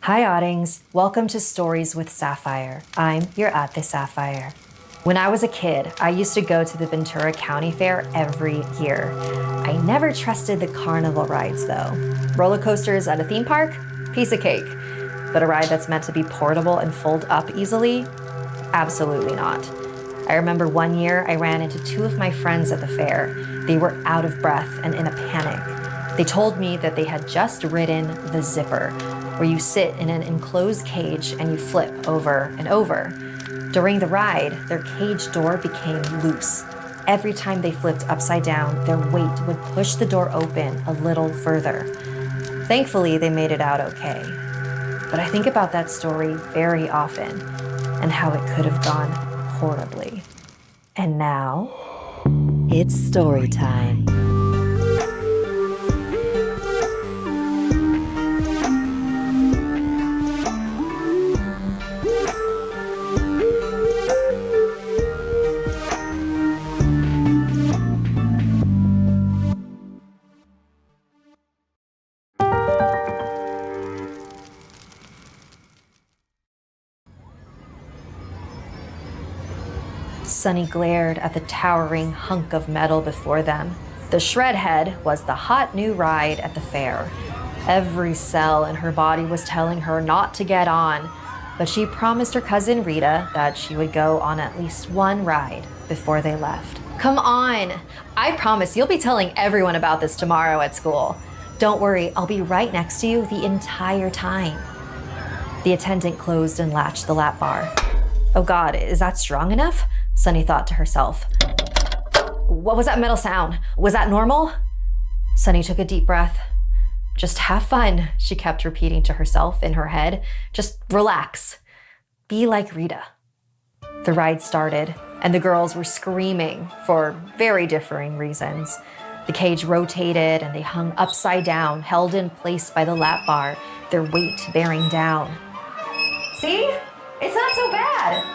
Hi Oddings, welcome to Stories with Sapphire. I'm your Ate Sapphire. When I was a kid, I used to go to the Ventura County Fair every year. I never trusted the carnival rides though. Roller coasters at a theme park? Piece of cake. But a ride that's meant to be portable and fold up easily? Absolutely not. I remember one year I ran into two of my friends at the fair. They were out of breath and in a panic. They told me that they had just ridden the zipper, where you sit in an enclosed cage and you flip over and over. During the ride, their cage door became loose. Every time they flipped upside down, their weight would push the door open a little further. Thankfully, they made it out okay. But I think about that story very often and how it could have gone horribly. And now, it's story time. Sunny glared at the towering hunk of metal before them. The shred head was the hot new ride at the fair. Every cell in her body was telling her not to get on, but she promised her cousin Rita that she would go on at least one ride before they left. Come on! I promise you'll be telling everyone about this tomorrow at school. Don't worry, I'll be right next to you the entire time. The attendant closed and latched the lap bar. Oh God, is that strong enough? Sunny thought to herself. What was that metal sound? Was that normal? Sunny took a deep breath. Just have fun, she kept repeating to herself in her head. Just relax. Be like Rita. The ride started, and the girls were screaming for very differing reasons. The cage rotated, and they hung upside down, held in place by the lap bar, their weight bearing down. See? It's not so bad.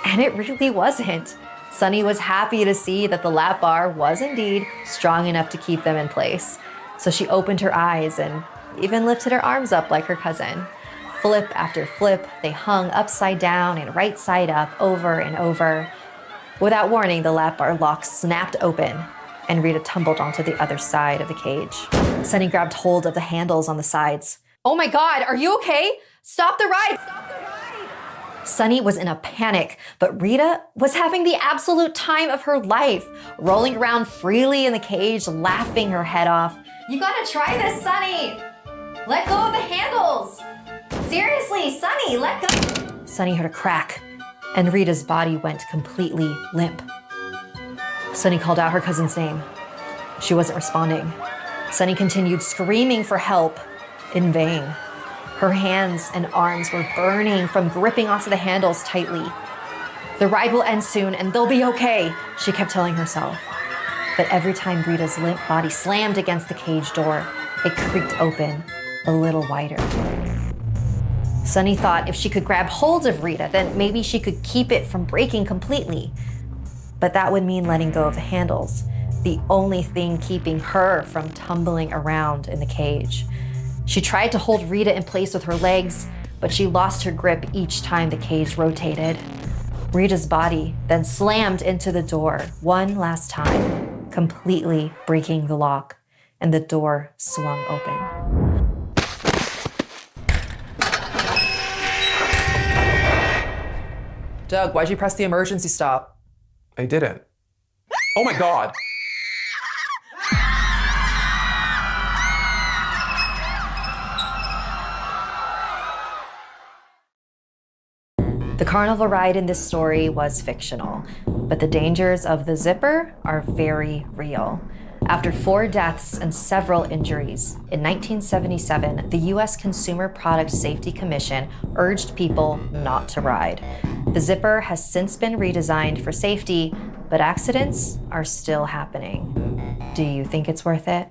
And it really wasn't. Sunny was happy to see that the lap bar was indeed strong enough to keep them in place. So she opened her eyes and even lifted her arms up like her cousin. Flip after flip, they hung upside down and right side up over and over. Without warning, the lap bar lock snapped open and Rita tumbled onto the other side of the cage. Sunny grabbed hold of the handles on the sides. Oh my God, are you okay? Stop the ride! Stop the ride! Sunny was in a panic, but Rita was having the absolute time of her life, rolling around freely in the cage, laughing her head off. You gotta try this, Sunny! Let go of the handles! Seriously, Sunny, let go! Sunny heard a crack, and Rita's body went completely limp. Sunny called out her cousin's name. She wasn't responding. Sunny continued screaming for help in vain. Her hands and arms were burning from gripping onto the handles tightly. The ride will end soon and they'll be okay, she kept telling herself. But every time Rita's limp body slammed against the cage door, it creaked open a little wider. Sunny thought if she could grab hold of Rita, then maybe she could keep it from breaking completely. But that would mean letting go of the handles, the only thing keeping her from tumbling around in the cage. She tried to hold Rita in place with her legs, but she lost her grip each time the cage rotated. Rita's body then slammed into the door one last time, completely breaking the lock, and the door swung open. Doug, why'd you press the emergency stop? I didn't. Oh my God! The carnival ride in this story was fictional, but the dangers of the zipper are very real. After 4 deaths and several injuries, in 1977, the US Consumer Product Safety Commission urged people not to ride. The zipper has since been redesigned for safety, but accidents are still happening. Do you think it's worth it?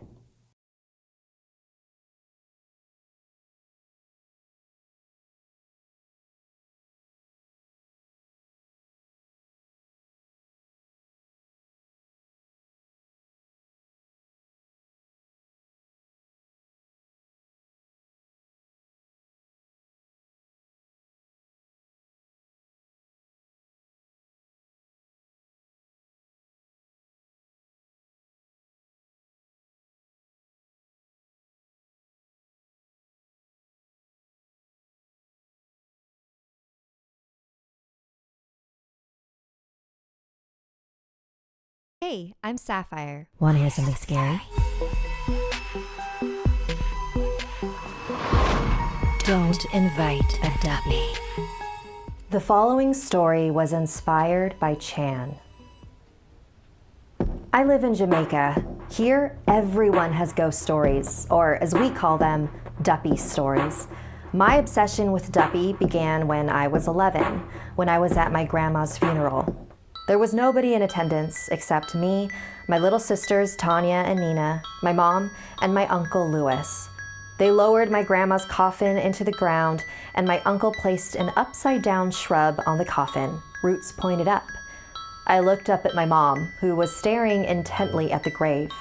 Hey, I'm Sapphire. Want to hear something scary? Don't invite a duppy. The following story was inspired by Chan. I live in Jamaica. Here, everyone has ghost stories, or as we call them, duppy stories. My obsession with duppy began when I was 11, when I was at my grandma's funeral. There was nobody in attendance except me, my little sisters Tanya and Nina, my mom, and my uncle Louis. They lowered my grandma's coffin into the ground, and my uncle placed an upside-down shrub on the coffin, roots pointed up. I looked up at my mom, who was staring intently at the grave.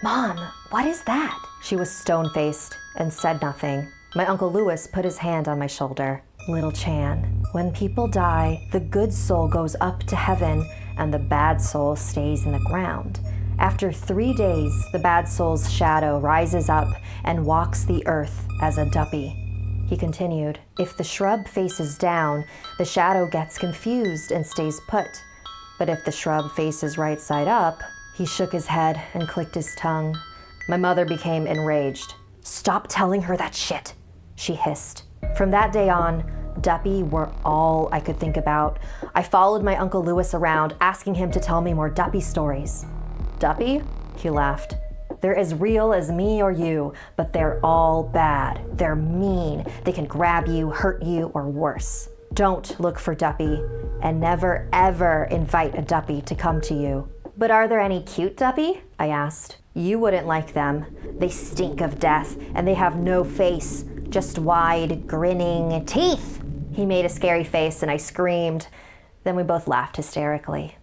"Mom, what is that?" She was stone-faced and said nothing. My uncle Louis put his hand on my shoulder. "Little Chan, when people die, the good soul goes up to heaven and the bad soul stays in the ground. After 3 days, the bad soul's shadow rises up and walks the earth as a duppy." He continued, "If the shrub faces down, the shadow gets confused and stays put. But if the shrub faces right side up," he shook his head and clicked his tongue. My mother became enraged. "Stop telling her that shit," she hissed. From that day on, duppy were all I could think about. I followed my Uncle Louis around, asking him to tell me more duppy stories. "Duppy?" He laughed. "They're as real as me or you, but they're all bad. They're mean. They can grab you, hurt you, or worse. Don't look for duppy, and never ever invite a duppy to come to you." "But are there any cute duppy?" I asked. "You wouldn't like them. They stink of death, and they have no face, just wide, grinning teeth." He made a scary face, and I screamed. Then we both laughed hysterically.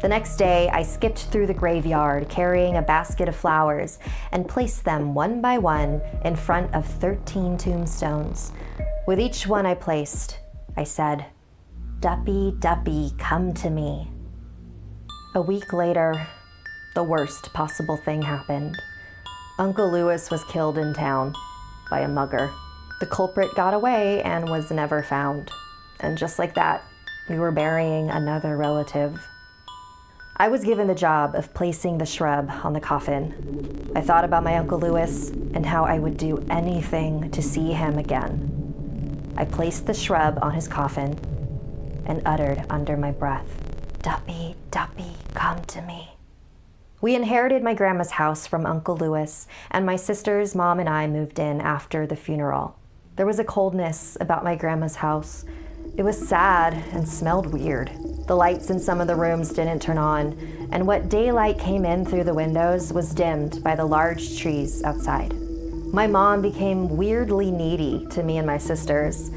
The next day, I skipped through the graveyard carrying a basket of flowers and placed them one by one in front of 13 tombstones. With each one I placed, I said, "Duppy, duppy, come to me." A week later, the worst possible thing happened. Uncle Louis was killed in town by a mugger. The culprit got away and was never found. And just like that, we were burying another relative. I was given the job of placing the shrub on the coffin. I thought about my Uncle Louis and how I would do anything to see him again. I placed the shrub on his coffin and uttered under my breath, "Duppy, duppy, come to me." We inherited my grandma's house from Uncle Louis, and my sisters, mom, and I moved in after the funeral. There was a coldness about my grandma's house. It was sad and smelled weird. The lights in some of the rooms didn't turn on, and what daylight came in through the windows was dimmed by the large trees outside. My mom became weirdly needy to me and my sisters.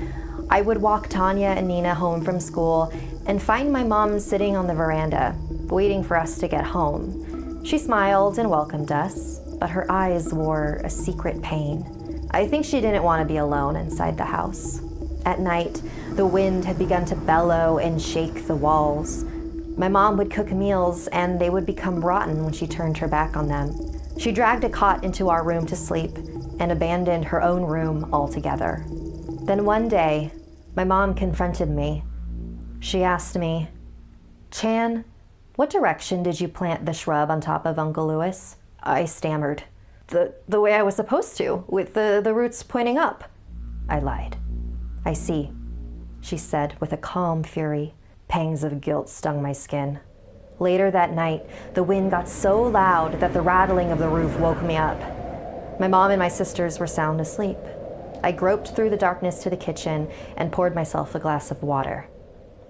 I would walk Tanya and Nina home from school and find my mom sitting on the veranda, waiting for us to get home. She smiled and welcomed us, but her eyes wore a secret pain. I think she didn't want to be alone inside the house. At night, the wind had begun to bellow and shake the walls. My mom would cook meals, and they would become rotten when she turned her back on them. She dragged a cot into our room to sleep and abandoned her own room altogether. Then one day, my mom confronted me. She asked me, "Chan, what direction did you plant the shrub on top of Uncle Louis?" I stammered. The way I was supposed to, with the roots pointing up." I lied. "I see," she said with a calm fury. Pangs of guilt stung my skin. Later that night, the wind got so loud that the rattling of the roof woke me up. My mom and my sisters were sound asleep. I groped through the darkness to the kitchen and poured myself a glass of water.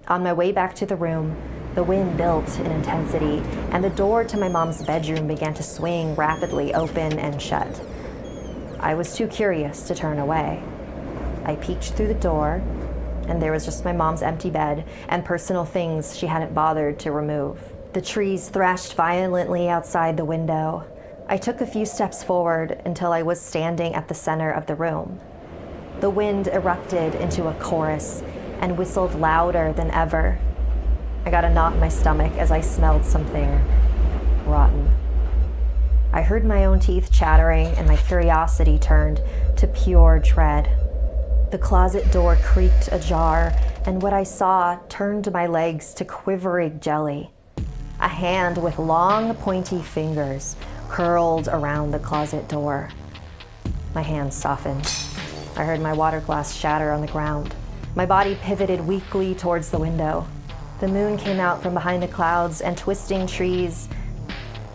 On my way back to the room, the wind built in intensity, and the door to my mom's bedroom began to swing rapidly open and shut. I was too curious to turn away. I peeked through the door, and there was just my mom's empty bed and personal things she hadn't bothered to remove. The trees thrashed violently outside the window. I took a few steps forward until I was standing at the center of the room. The wind erupted into a chorus and whistled louder than ever. I got a knot in my stomach as I smelled something rotten. I heard my own teeth chattering, and my curiosity turned to pure dread. The closet door creaked ajar, and what I saw turned my legs to quivering jelly. A hand with long, pointy fingers curled around the closet door. My hands softened. I heard my water glass shatter on the ground. My body pivoted weakly towards the window. The moon came out from behind the clouds and twisting trees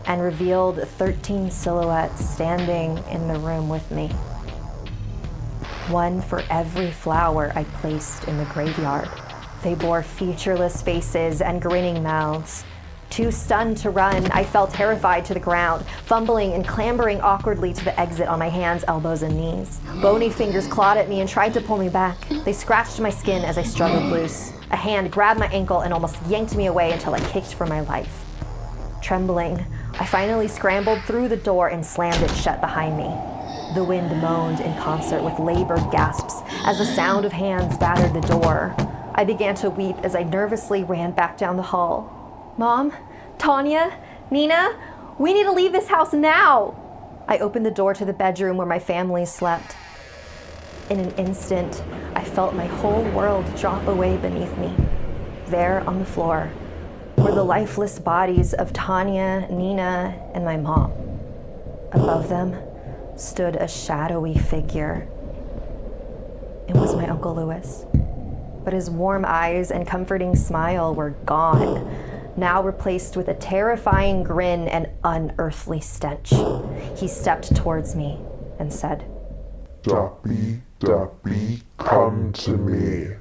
and revealed 13 silhouettes standing in the room with me. One for every flower I placed in the graveyard. They bore featureless faces and grinning mouths. Too stunned to run, I fell terrified to the ground, fumbling and clambering awkwardly to the exit on my hands, elbows, and knees. Bony fingers clawed at me and tried to pull me back. They scratched my skin as I struggled loose. A hand grabbed my ankle and almost yanked me away until I kicked for my life. Trembling, I finally scrambled through the door and slammed it shut behind me. The wind moaned in concert with labored gasps as the sound of hands battered the door. I began to weep as I nervously ran back down the hall. Mom? Tanya? Nina? We need to leave this house now! I opened the door to the bedroom where my family slept. In an instant, I felt my whole world drop away beneath me. There on the floor were the lifeless bodies of Tanya, Nina, and my mom. Above them stood a shadowy figure. It was my Uncle Louis, but his warm eyes and comforting smile were gone, now replaced with a terrifying grin and unearthly stench. He stepped towards me and said, Dappy, Dappy, come to me.